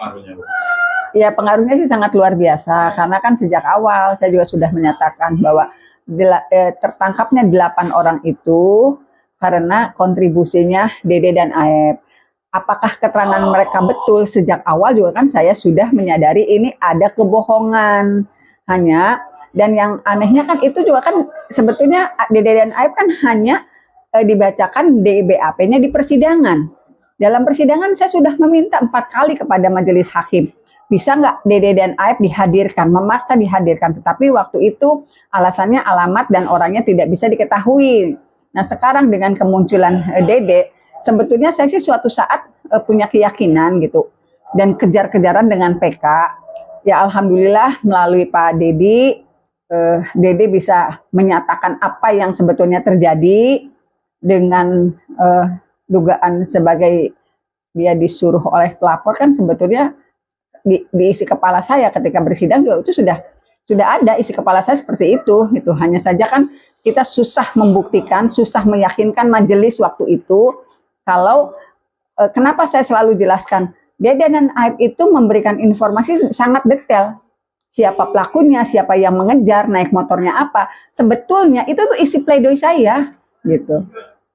pengaruhnya, Bu? Ya, pengaruhnya sih sangat luar biasa, karena kan sejak awal saya juga sudah menyatakan bahwa tertangkapnya 8 orang itu karena kontribusinya Dede dan Aep. Apakah keterangan mereka betul sejak awal juga kan saya sudah menyadari ini ada kebohongan. Dan yang anehnya kan itu juga kan sebetulnya Dede dan Aep kan hanya dibacakan DBAP-nya di persidangan. Dalam persidangan saya sudah meminta 4 kali kepada majelis hakim. Bisa nggak Dede dan Aep dihadirkan, memaksa dihadirkan. Tetapi waktu itu alasannya alamat dan orangnya tidak bisa diketahui. Nah sekarang dengan kemunculan Dede, sebetulnya saya sih suatu saat punya keyakinan gitu. Dan kejar-kejaran dengan PK. Ya alhamdulillah melalui Pak Dedi, Dede bisa menyatakan apa yang sebetulnya terjadi dengan dugaan sebagai dia disuruh oleh pelapor kan sebetulnya di isi kepala saya ketika bersidang juga itu sudah ada isi kepala saya seperti itu gitu. Hanya saja kan kita susah membuktikan, susah meyakinkan majelis waktu itu kalau kenapa saya selalu jelaskan Dede dan Aep itu memberikan informasi sangat detail. Siapa pelakunya, siapa yang mengejar, naik motornya apa. Sebetulnya itu tuh isi pledoi saya gitu.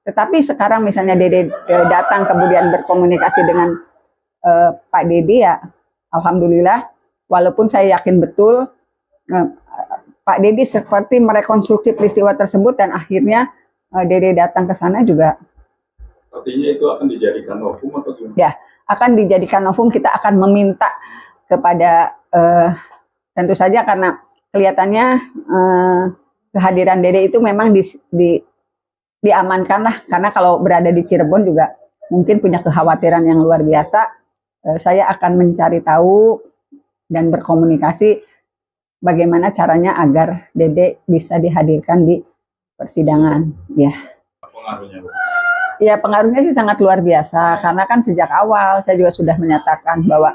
Tetapi sekarang misalnya Dede datang kemudian berkomunikasi dengan Pak Dedi ya alhamdulillah, walaupun saya yakin betul Pak Dedi seperti merekonstruksi peristiwa tersebut dan akhirnya Dede datang ke sana juga. Artinya itu akan dijadikan novum atau gimana? Ya, akan dijadikan novum. Kita akan meminta kepada tentu saja karena kelihatannya kehadiran Dede itu memang diamankan lah, karena kalau berada di Cirebon juga mungkin punya kekhawatiran yang luar biasa. Saya akan mencari tahu dan berkomunikasi bagaimana caranya agar Dede bisa dihadirkan di persidangan. Ya. Pengaruhnya, Bu? Ya, pengaruhnya sih sangat luar biasa, karena kan sejak awal saya juga sudah menyatakan bahwa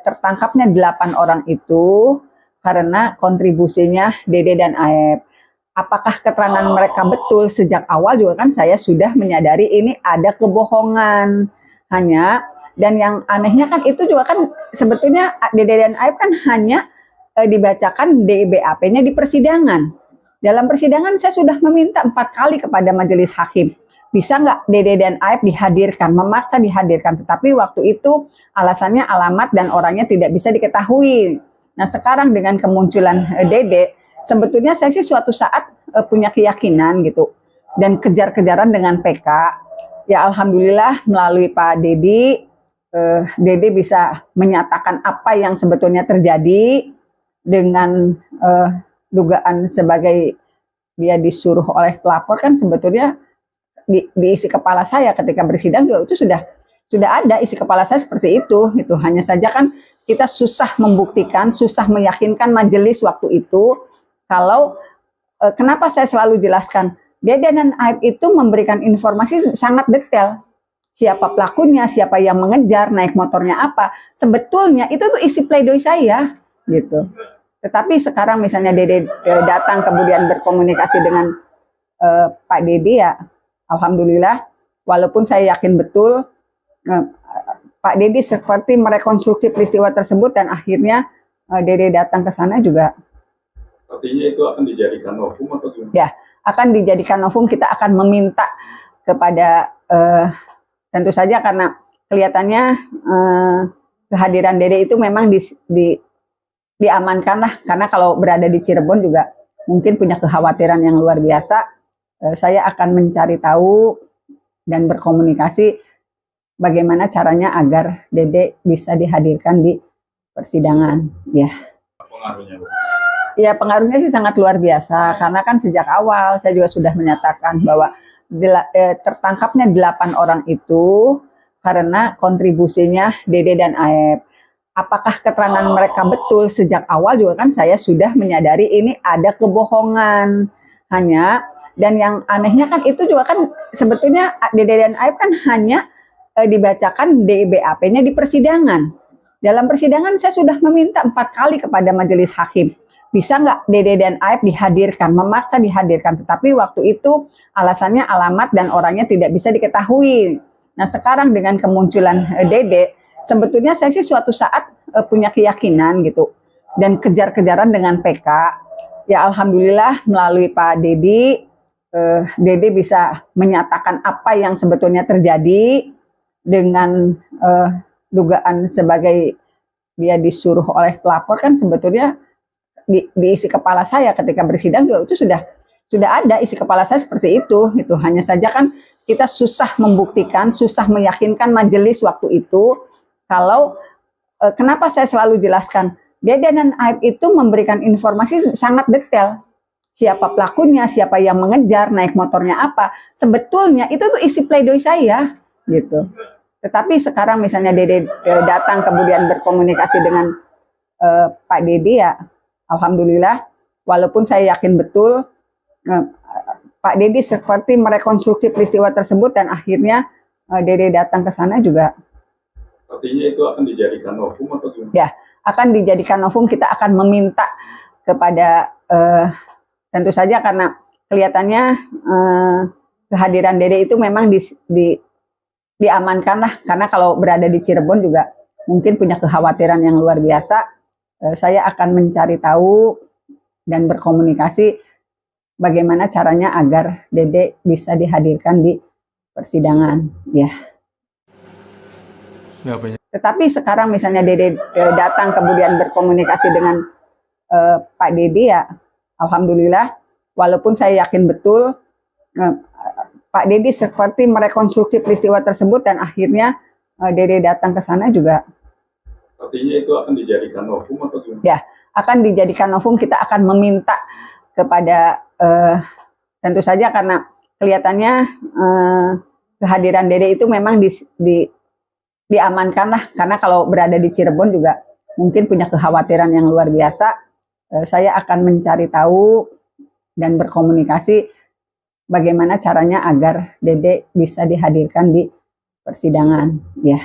tertangkapnya 8 orang itu karena kontribusinya Dede dan Aep. Apakah keterangan mereka betul sejak awal juga kan saya sudah menyadari ini ada kebohongan. Dan yang anehnya kan itu juga kan sebetulnya Dede dan Aep kan hanya dibacakan DBAP-nya di persidangan. Dalam persidangan saya sudah meminta 4 kali kepada majelis hakim. Bisa nggak Dede dan Aep dihadirkan, memaksa dihadirkan. Tetapi waktu itu alasannya alamat dan orangnya tidak bisa diketahui. Nah sekarang dengan kemunculan Dede, sebetulnya saya sih suatu saat punya keyakinan gitu. Dan kejar-kejaran dengan PK. Ya alhamdulillah melalui Pak Dedi, Dede bisa menyatakan apa yang sebetulnya terjadi dengan dugaan sebagai dia disuruh oleh pelapor kan sebetulnya di isi kepala saya ketika bersidang juga itu sudah ada isi kepala saya seperti itu gitu. Hanya saja kan kita susah membuktikan, susah meyakinkan majelis waktu itu kalau kenapa saya selalu jelaskan Dede dan Aep itu memberikan informasi sangat detail. Siapa pelakunya, siapa yang mengejar, naik motornya apa. Sebetulnya itu tuh isi pledoi saya gitu. Tetapi sekarang misalnya Dede datang kemudian berkomunikasi dengan Pak Dedi ya alhamdulillah, walaupun saya yakin betul Pak Dedi seperti merekonstruksi peristiwa tersebut dan akhirnya Dede datang ke sana juga. Artinya itu akan dijadikan novum atau gimana? Ya, akan dijadikan novum. Kita akan meminta kepada tentu saja karena kelihatannya kehadiran Dede itu memang diamankan lah, karena kalau berada di Cirebon juga mungkin punya kekhawatiran yang luar biasa. Saya akan mencari tahu dan berkomunikasi bagaimana caranya agar Dede bisa dihadirkan di persidangan. Ya. Pengaruhnya, Bu? Ya, pengaruhnya sih sangat luar biasa, karena kan sejak awal saya juga sudah menyatakan bahwa tertangkapnya 8 orang itu karena kontribusinya Dede dan Aep. Apakah keterangan mereka betul sejak awal juga kan saya sudah menyadari ini ada kebohongan. Dan yang anehnya kan itu juga kan sebetulnya Dede dan Aep kan hanya dibacakan DBAP-nya di persidangan. Dalam persidangan saya sudah meminta 4 kali kepada majelis hakim. Bisa nggak Dede dan Aep dihadirkan, memaksa dihadirkan. Tetapi waktu itu alasannya alamat dan orangnya tidak bisa diketahui. Nah sekarang dengan kemunculan Dede, sebetulnya saya sih suatu saat punya keyakinan gitu dan kejar-kejaran dengan PK. Ya alhamdulillah melalui Pak Dedi, Dede bisa menyatakan apa yang sebetulnya terjadi dengan dugaan sebagai dia disuruh oleh pelapor, kan sebetulnya di isi kepala saya ketika bersidang juga itu sudah ada isi kepala saya seperti itu gitu. Hanya saja kan kita susah membuktikan, susah meyakinkan majelis waktu itu kalau kenapa saya selalu jelaskan Dede dan Aib itu memberikan informasi sangat detail. Siapa pelakunya, siapa yang mengejar, naik motornya apa. Sebetulnya itu tuh isi pledoi saya gitu. Tetapi sekarang misalnya Dede datang kemudian berkomunikasi dengan Pak Dedi, ya alhamdulillah, walaupun saya yakin betul Pak Dedi seperti merekonstruksi peristiwa tersebut dan akhirnya Dede datang ke sana juga. Artinya itu akan dijadikan novum atau gimana? Ya, akan dijadikan novum. Kita akan meminta kepada tentu saja karena kelihatannya kehadiran Dede itu memang diamankan lah, karena kalau berada di Cirebon juga mungkin punya kekhawatiran yang luar biasa. Saya akan mencari tahu dan berkomunikasi bagaimana caranya agar Dede bisa dihadirkan di persidangan, ya. Tetapi sekarang misalnya Dede datang kemudian berkomunikasi dengan Pak Dedi, ya alhamdulillah, walaupun saya yakin betul Pak Dedi seperti merekonstruksi peristiwa tersebut dan akhirnya Dede datang ke sana juga. Artinya itu akan dijadikan novum atau gimana? Ya, akan dijadikan novum. Kita akan meminta kepada tentu saja karena kelihatannya kehadiran Dede itu memang diamankan lah, karena kalau berada di Cirebon juga mungkin punya kekhawatiran yang luar biasa. Saya akan mencari tahu dan berkomunikasi bagaimana caranya agar Dede bisa dihadirkan di persidangan, ya.